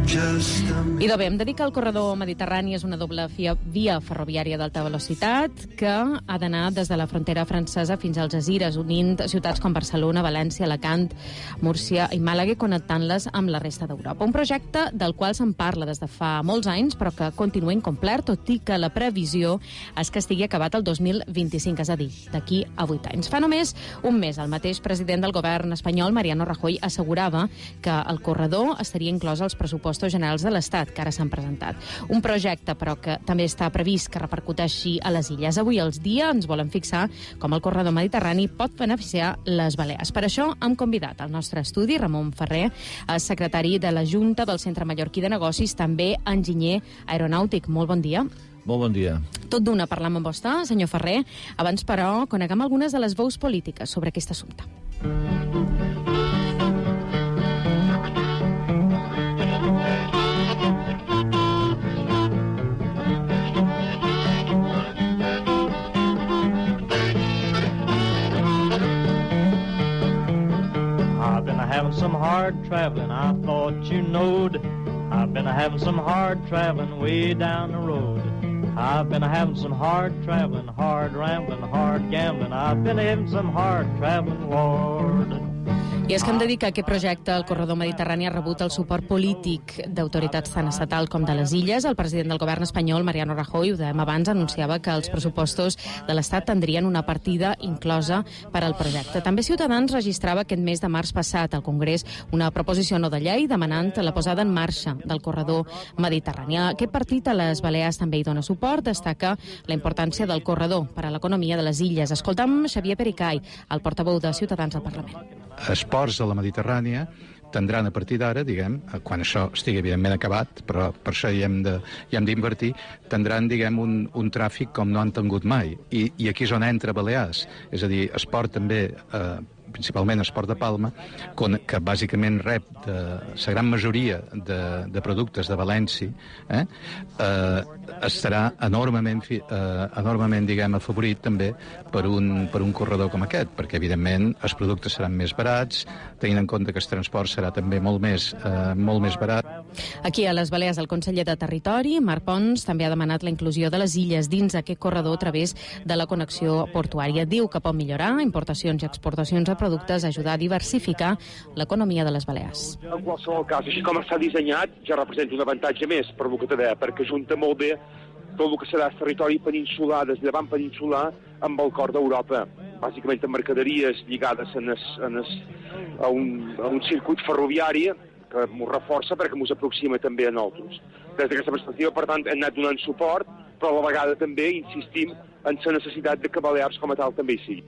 Idò bé, hem de dir que el corredor mediterrani és una doble via ferroviària d'alta velocitat que ha d'anar des de la frontera francesa fins als Algesires, unint ciutats com Barcelona, València, Alacant, Múrcia i Màlaga, connectant-les amb la resta d'Europa. Un projecte del qual se'n parla des de fa molts anys, però que continua incomplert, tot i que la previsió és que estigui acabat el 2025, és a dir, d'aquí a 8 anys. Fa només un mes, el mateix president del govern espanyol, Mariano Rajoy, assegurava que el corredor estaria inclòs als pressupostos generals de l'Estat, que ara s'han presentat. Un projecte, però, que també està previst que repercuteixi a les illes. Avui als dia ens volen fixar com el corredor mediterrani pot beneficiar les Balears. Per això hem convidat al nostre estudi Ramon Ferrer, secretari de la Junta del Centre Mallorquí de Negocis, també enginyer aeronàutic. Molt bon dia. Molt bon dia. Tot d'una parlam amb vostè, senyor Ferrer. Abans, però, coneguem algunes de les veus polítiques sobre aquest assumpte. Having some hard traveling, I thought you knowed. I've been having some hard traveling way down the road. I've been having some hard traveling, hard rambling, hard gambling. I've been having some hard traveling, Lord. I és que hem de dir que aquest projecte, el corredor mediterrani, ha rebut el suport polític d'autoritats tant estatal com de les illes. El president del govern espanyol, Mariano Rajoy, ho dèiem abans, anunciava que els pressupostos de l'Estat tindrien una partida inclosa per al projecte. També Ciutadans registrava aquest mes de març passat al Congrés una proposició no de llei demanant la posada en marxa del corredor mediterrani. Aquest partit a les Balears també hi dona suport, destaca la importància del corredor per a l'economia de les illes. Escoltam Xavier Pericay, el portaveu de Ciutadans al Parlament. Els ports de la Mediterrània tindran a partir d'ara, diguem, quan això estigui evidentment acabat, però per això hi hem d'invertir, tindran, diguem, un tràfic com no han tingut mai. I aquí és on entra Balears. És a dir, es port també, principalment el port de Palma, que bàsicament rep la gran majoria de productes de València, estarà enormement, diguem, afavorit també per un corredor com aquest, perquè evidentment els productes seran més barats, tenint en compte que el transport serà també molt més barat. Aquí a les Balears, el conseller de Territori, Marc Pons, també ha demanat la inclusió de les illes dins aquest corredor a través de la connexió portuària. Diu que pot millorar importacions i exportacions de productes, ajudar a diversificar l'economia de les Balears. En qualsevol cas, així com està dissenyat, ja representa un avantatge més per lo que té, perquè junta molt bé tot el que serà el territori peninsular, des de davant peninsular, amb el cor d'Europa. Bàsicament amb mercaderies lligades a un circuit ferroviari que ens reforça perquè ens aproxima també a nosaltres. Des d'aquesta perspectiva, per tant, hem anat donant suport, però a la vegada també insistim en la necessitat de que Balears com a tal també hi sigui.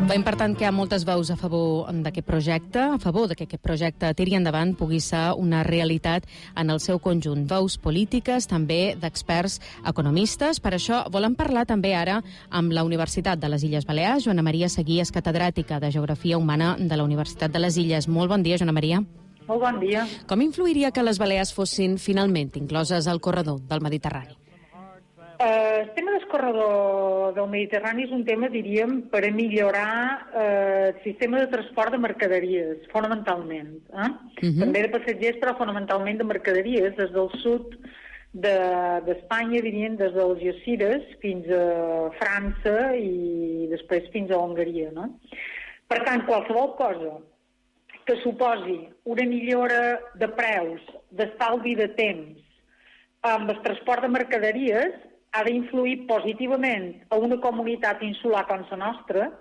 Veiem, per tant, que hi ha moltes veus a favor d'aquest projecte, a favor que aquest projecte tiri endavant pugui ser una realitat en el seu conjunt. Veus polítiques, també d'experts economistes. Per això volem parlar també ara amb la Universitat de les Illes Balears. Joana Maria Seguí és catedràtica de Geografia Humana de la Universitat de les Illes. Molt bon dia, Joana Maria. Molt bon dia. Com influiria que les Balears fossin finalment incloses al corredor del Mediterrani? El tema del corredor del Mediterrani és un tema, diríem, per a millorar el sistema de transport de mercaderies, fonamentalment. També de passatgers, però fonamentalment de mercaderies, des del sud d'Espanya, dirien, des dels Algesires fins a França i després fins a Hongaria. No? Per tant, qualsevol cosa que suposi una millora de preus, d'estalvi de temps, amb el transport de mercaderies, ha d'influir positivament a una comunitat insular com la nostra,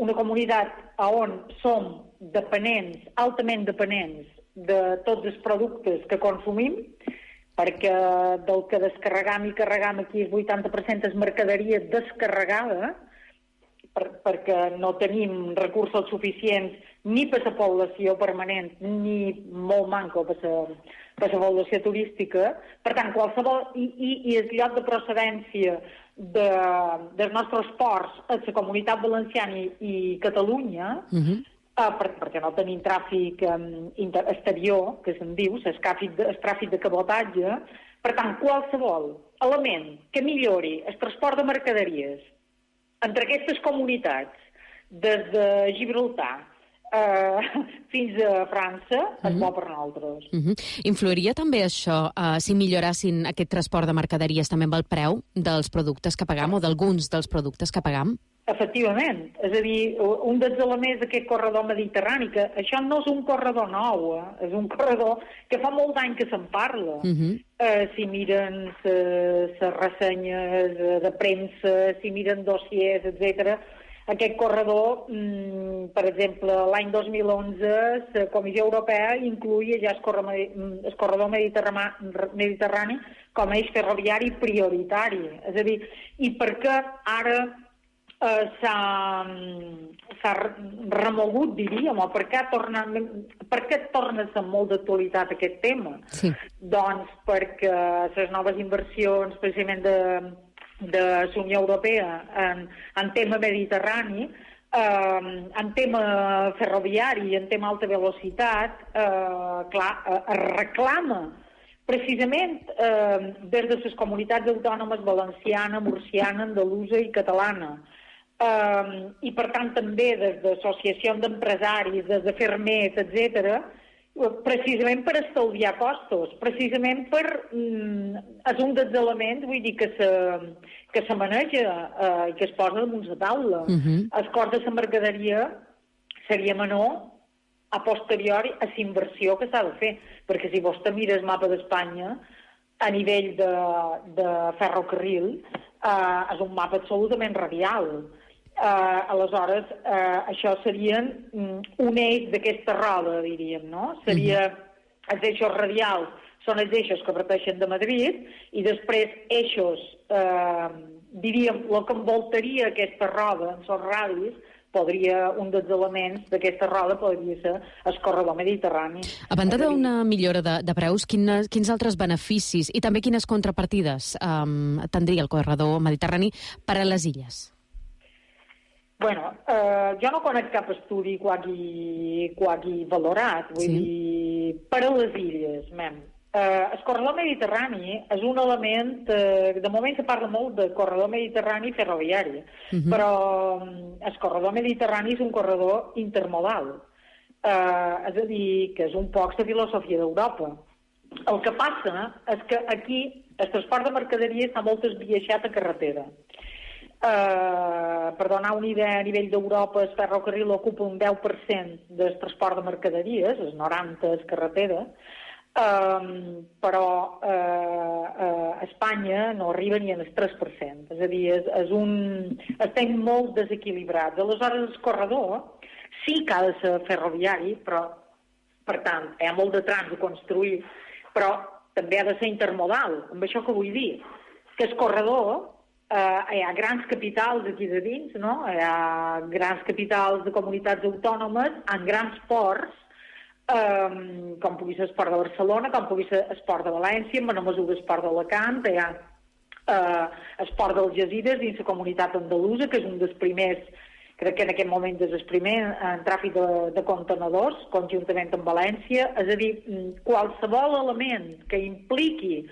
una comunitat on som dependents, altament dependents de tots els productes que consumim, perquè del que descarregam i carregam aquí el 80% és mercaderia descarregada, perquè no tenim recursos suficients ni per la població permanent ni molt manco per la població turística. Per tant, qualsevol... I el lloc de procedència dels nostres ports a la Comunitat Valenciana i Catalunya, perquè no tenim tràfic exterior, que se'n diu, el tràfic de cabotatge. Per tant, qualsevol element que millori el transport de mercaderies entre aquestes comunitats des de Gibraltar fins a França, és bo per nosaltres. Influiria també això, si millorassin aquest transport de mercaderies també amb el preu dels productes que pagam o d'alguns dels productes que pagam? Efectivament. És a dir, un dels elements d'aquest corredor mediterrani, que això no és un corredor nou, és un corredor que fa molt d'any que se'n parla. Si miren les ressenyes de premsa, si miren dossiers, etc. Aquest corredor, per exemple, l'any 2011, la Comissió Europea incluïa ja el corredor mediterrani com a eix ferroviari prioritari. És a dir, i per què ara s'ha remogut, diríem, o per què torna a ser molt d'actualitat aquest tema? Sí. Doncs perquè les noves inversions, precisament de la Unió Europea en tema mediterrani, en tema ferroviari i en tema alta velocitat, es reclama precisament des de les comunitats autònomes valenciana, murciana, andalusa i catalana. I per tant també des d'associacions d'empresaris, des de fermers, etc., precisament per estalviar costos, precisament per... és un dels elements, vull dir, que se maneja i que es posa damunt la taula. El cost de la mercaderia seria menor a posteriori a la inversió que s'ha de fer, perquè si vostè mira el mapa d'Espanya, a nivell de ferrocarril, és un mapa absolutament radial. Aleshores, això serien un eix d'aquesta roda, diríem, no? Seria els eixos radials, són els eixos que parteixen de Madrid, i després eixos, diríem, el que envoltaria aquesta roda, en els radis, un dels elements d'aquesta roda podria ser el corredor mediterrani. A banda d'una millora de preus, quins altres beneficis i també quines contrapartides tindria el corredor mediterrani per a les illes? Bueno, jo no conec cap estudi que ho hagi valorat, vull dir, per a les illes, el corredor mediterrani és un element, de moment se parla molt de corredor mediterrani ferroviari, però el corredor mediterrani és un corredor intermodal, és a dir, que és un poc la filosofia d'Europa. El que passa és que aquí el transport de mercaderies està molt esbiaixat a carretera. Per donar una idea, a nivell d'Europa el ferrocarril ocupa un 10% del transport de mercaderies, el 90% és carretera, però a Espanya no arriba ni al 3%, és a dir, estem molt desequilibrats. Aleshores el corredor sí que ha de ser ferroviari, però per tant hi ha molt de trams a construir, però també ha de ser intermodal. Amb això que vull dir? Que el corredor hi ha grans capitals aquí de dins, no? Hi ha grans capitals de comunitats autònomes en grans ports, com pugui ser el port de Barcelona, com pugui ser el port de València, en bona mesura el port d'Alacant, hi ha el port d'Algesires dins la comunitat andalusa, que és un dels primers, crec que en aquest moment és el primer en tràfic de contenedors, conjuntament amb València. És a dir, qualsevol element que impliqui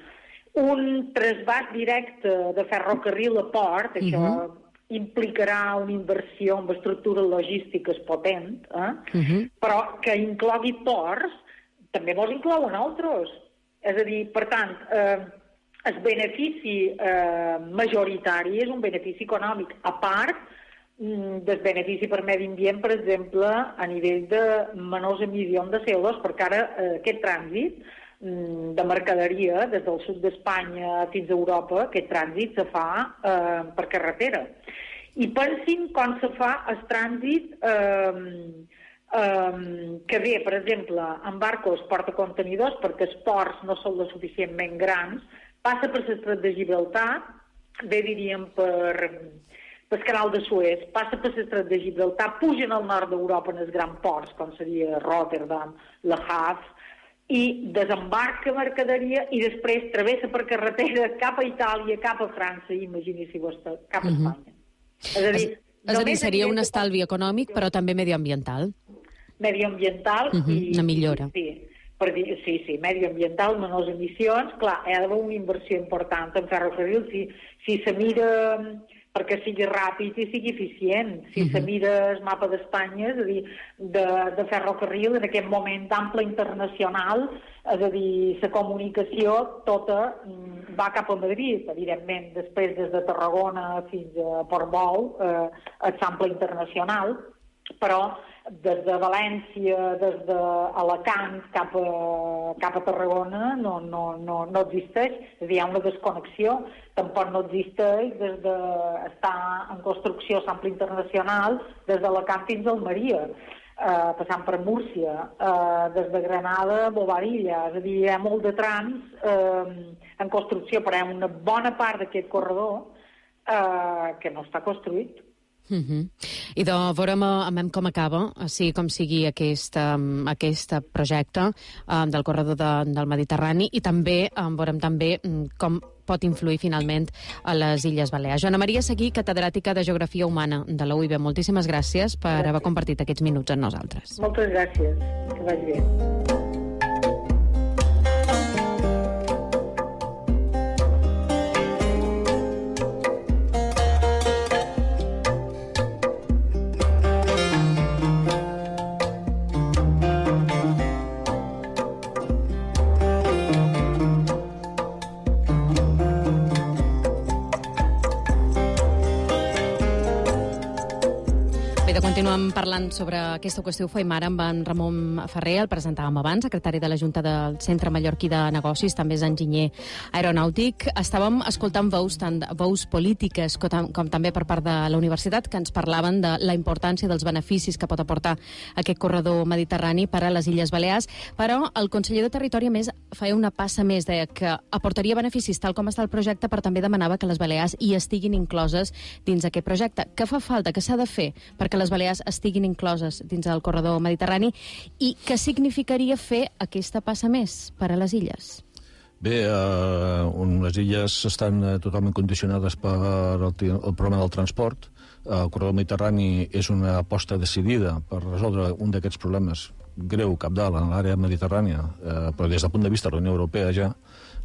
un trasbàs directe de ferrocarril a port, això implicarà una inversió en estructures logístiques potent, però que inclogui ports, també mos inclouen altres. És a dir, per tant, el benefici majoritari és un benefici econòmic, a part del benefici per medi ambient, per exemple, a nivell de menors emissions de CO2, perquè ara aquest trànsit de mercaderia des del sud d'Espanya fins a Europa, aquest trànsit se fa per carretera. I pensin com se fa el trànsit que ve, per exemple, en barcos portacontenidors, perquè els ports no són lo suficientment grans, passa per l'estret de Gibraltar, bé diríem pel canal de Suez, passa per l'estret de Gibraltar, pugen al nord d'Europa en els grans ports, com seria Rotterdam, Le Havre, i desembarca mercaderia i després travessa per carretera cap a Itàlia, cap a França i imagini-s'hi vostè, cap a Espanya. És a dir, seria un estalvi econòmic però també mediambiental. Mediambiental i... una millora. Sí, mediambiental, menors emissions, clar, hi ha d'haver una inversió important en ferrocarril. Si se mira perquè sigui ràpid i sigui eficient. Si se mira el mapa d'Espanya, és a dir, de ferrocarril, en aquest moment d'ample internacional, és a dir, la comunicació tota va cap a Madrid, evidentment, després des de Tarragona fins a Portbou, és ample internacional, però des de València, des d'Alacant cap a Tarragona no existeix, és a dir, hi ha una desconnexió. Tampoc no existeix des d'estar en construcció l'ample internacional des d'Alacant fins a Almeria, passant per Múrcia, des de Granada a Bovarilla, és a dir, hi ha molt de trams en construcció, però hi ha una bona part d'aquest corredor que no està construït. I de veurem com acaba, així com sigui aquest projecte del corredor del Mediterrani, i també veurem també com pot influir finalment a les Illes Balears. Joana Maria Seguí, catedràtica de Geografia Humana de la UIB, moltíssimes gràcies per haver compartit aquests minuts amb nosaltres. Moltes gràcies, que vagi bé. Continuem parlant sobre aquesta qüestió. Ho fèiem ara amb en Ramon Ferrer, el presentàvem abans, secretari de la Junta del Centre Mallorquí de Negocis, també és enginyer aeronàutic. Estàvem escoltant veus, tant veus polítiques com també per part de la universitat, que ens parlaven de la importància dels beneficis que pot aportar aquest corredor mediterrani per a les Illes Balears, però el conseller de Territori, a més, feia una passa més, deia que aportaria beneficis tal com està el projecte, però també demanava que les Balears hi estiguin incloses dins aquest projecte. Què fa falta? Què s'ha de fer perquè les Balears estiguin incloses dins del corredor mediterrani, i què significaria fer aquesta passa més per a les illes? Bé, les illes estan totalment condicionades per el problema del transport. El corredor mediterrani és una aposta decidida per resoldre un d'aquests problemes greu, cabdal, en l'àrea mediterrània, però des del punt de vista de la Unió Europea ja,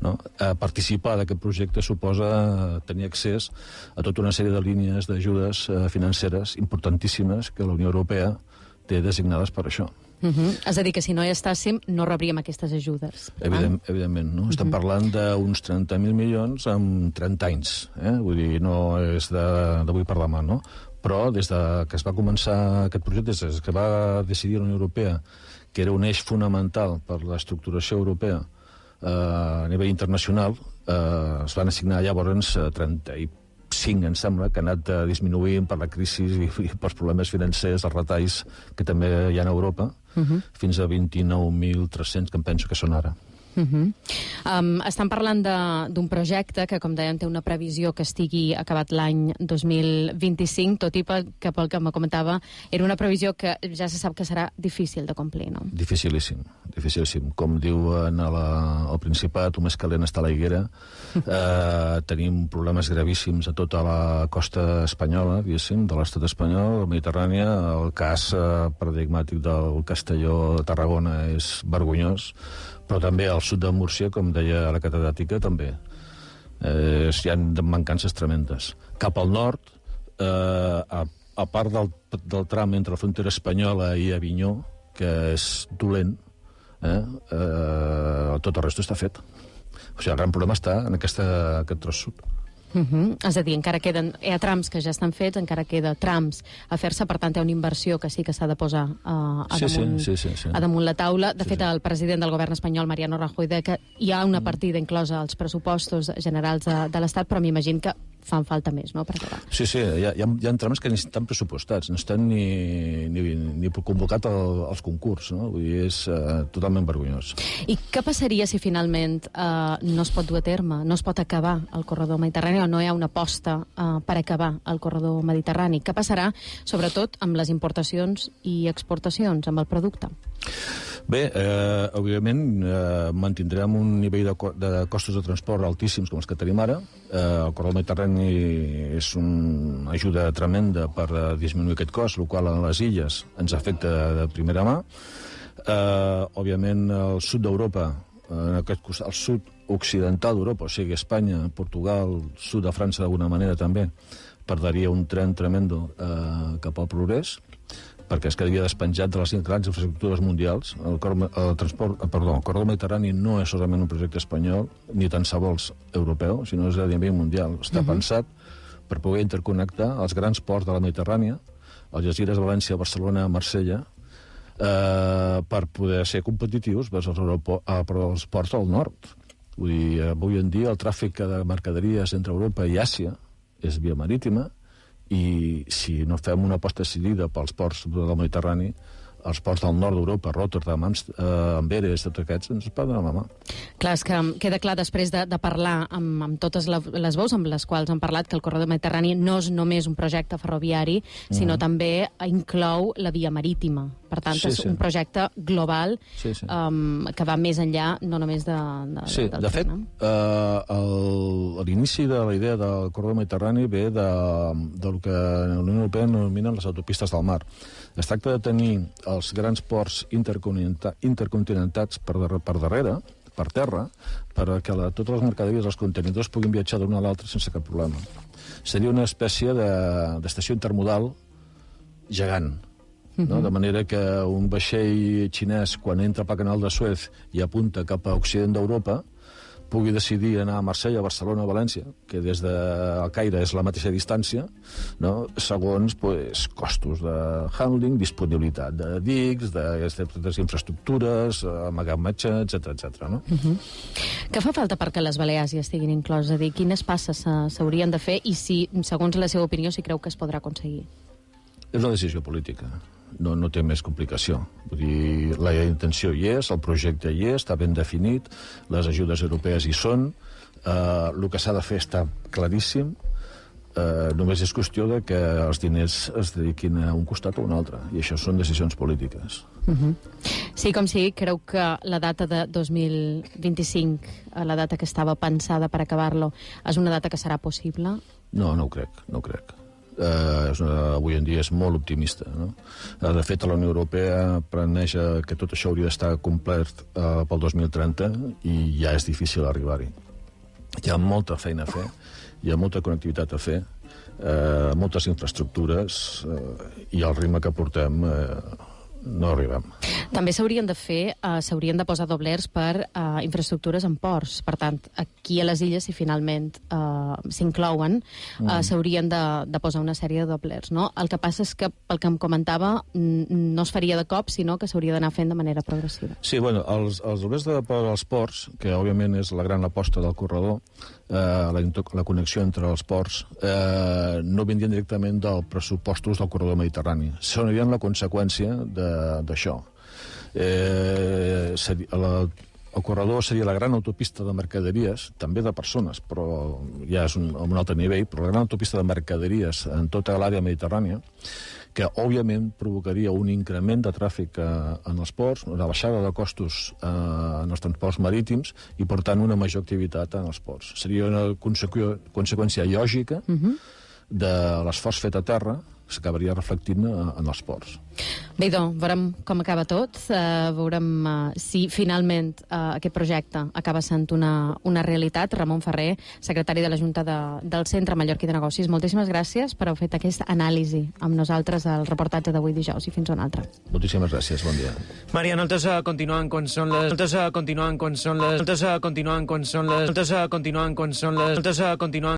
no? Participar d'aquest projecte suposa tenir accés a tota una sèrie de línies d'ajudes financeres importantíssimes que la Unió Europea té designades per això. És a dir, que si no hi estàssim, no rebríem aquestes ajudes. Evidentment, no? Estem parlant d'uns 30.000 milions en 30 anys. Vull dir, no és d'avui per demà, no? Però des que es va començar aquest projecte, des que va decidir la Unió Europea que era un eix fonamental per l'estructuració europea a nivell internacional, es van assignar llavors 35, em sembla, que ha anat disminuint per la crisi i pels problemes financers, els retalls que també hi ha a Europa, fins a 29.300, que em penso que són ara. Estan parlant d'un projecte que, com dèiem, té una previsió que estigui acabat l'any 2025, tot i que pel que me comentava era una previsió que ja se sap que serà difícil de complir, no? Dificilíssim. Com diuen al Principat, el més calent està a la higuera. Tenim problemes gravíssims a tota la costa espanyola, diguéssim, de l'estat espanyol, la Mediterrània. El cas paradigmàtic del Castelló de Tarragona és vergonyós, però també al sud de Múrcia, com deia la catedràtica, també. Hi ha mancances tremendes. Cap al nord, a part del tram entre la frontera espanyola i Avinyó, que és dolent, tot el resto està fet. O sigui, el gran problema està en aquest tros sud. És a dir, encara queden... Hi ha trams que ja estan fets, encara queda trams a fer-se, per tant, hi ha una inversió que sí que s'ha de posar a damunt la taula. De fet, el president del govern espanyol, Mariano Rajoy, deia que hi ha una partida inclosa als pressupostos generals de l'Estat, però m'imagino que fan falta més, no?, per acabar. Sí, hi ha trams que ni estan pressupostats, no estan ni convocat als concurs, no? Vull dir, és totalment vergonyós. I què passaria si finalment no es pot dur a terme, no es pot acabar el corredor mediterrani, o no hi ha una aposta per acabar el corredor mediterrani? Què passarà, sobretot, amb les importacions i exportacions, amb el producte? Bé, òbviament mantindrem un nivell de costos de transport altíssims com els que tenim ara. El corredor mediterrani és una ajuda tremenda per disminuir aquest cost, el qual a les illes ens afecta de primera mà. Òbviament, el sud d'Europa, el sud occidental d'Europa, o sigui, Espanya, Portugal, sud de França d'alguna manera també, perdria un tren tremendo cap al progrés, perquè es quedaria despenjat de les grans infraestructures mundials. El corredor mediterrani no és solament un projecte espanyol, ni tan sols europeu, sinó és a nivell mundial. Està pensat per poder interconnectar els grans ports de la Mediterrània, Algesires, València, Barcelona, Marsella, per poder ser competitius vers els ports del nord. Vull dir, avui en dia el tràfic de mercaderies entre Europa i Àsia és via marítima, i si no fem una aposta decidida pels ports del Mediterrani, els ports del nord d'Europa, Rotterdam, Amberes, tots aquests, ens poden a la mà. Clar, és que queda clar després de parlar amb totes les veus amb les quals han parlat que el corredor mediterrani no és només un projecte ferroviari, sinó també inclou la via marítima. Per tant, és un projecte global que va més enllà, no només del fet, l'inici de la idea del corredor mediterrani ve del que la Unió Europea denominen les autopistes del mar. Es tracta de tenir els grans ports intercontinentats per darrere, per terra, perquè totes les mercaderies, els contenidors, puguin viatjar d'una a l'altra sense cap problema. Seria una espècie d'estació intermodal gegant, no? De manera que un vaixell xinès, quan entra pel canal de Suez i apunta cap a occident d'Europa, pugui decidir anar a Marsella, Barcelona o València, que des del Caire és la mateixa distància, no? Segons costos de handling, disponibilitat de dics, de infraestructures, amagatmatge, etc. No? Què fa falta perquè les Balears hi estiguin incloses? És a dir, quines passes s'haurien de fer i si, segons la seva opinió, si creu que es podrà aconseguir? És una decisió política. No té més complicació. Vull dir, la intenció hi és, el projecte hi és, està ben definit, les ajudes europees hi són, el que s'ha de fer està claríssim, només és qüestió de que els diners es dediquin a un costat o a un altre, i això són decisions polítiques. Sí, com sigui, creu que la data de 2025, la data que estava pensada per acabar-lo, és una data que serà possible? No ho crec. Avui en dia és molt optimista, no? De fet, la Unió Europea planeja que tot això hauria d'estar complet pel 2030 i ja és difícil arribar-hi. Hi ha molta feina a fer, hi ha molta connectivitat a fer, moltes infraestructures i al ritme que portem no arribem. També s'haurien de posar doblers per infraestructures en ports. Per tant, aquí a les illes, si finalment s'inclouen, s'haurien de posar una sèrie de doblers, no? El que passa és que, pel que em comentava, no es faria de cop, sinó que s'hauria d'anar fent de manera progressiva. Sí, bueno, els doblers dels ports, que òbviament és la gran aposta del corredor, la connexió entre els ports, no vindrien directament dels pressupostos del corredor mediterrani. Serien la conseqüència d'això. El corredor seria la gran autopista de mercaderies, també de persones, però ja és a un altre nivell, però la gran autopista de mercaderies en tota l'àrea mediterrània, que òbviament provocaria un increment de tràfic en els ports, una baixada de costos en els transports marítims i, per tant, una major activitat en els ports. Seria una conseqüència lògica de l'esforç fet a terra, s'acabaria reflectint en els ports. Bé, doncs, veurem com acaba tot, veurem si finalment aquest projecte acaba sent una realitat. Ramon Ferrer, secretari de la Junta del Centre Mallorquí de Negocis, moltíssimes gràcies per haver fet aquesta anàlisi amb nosaltres al reportatge d'avui dijous i fins a un altre. Moltíssimes gràcies, bon dia. Maria, nosaltres continuem quan són les... Nosaltres continuem quan són les...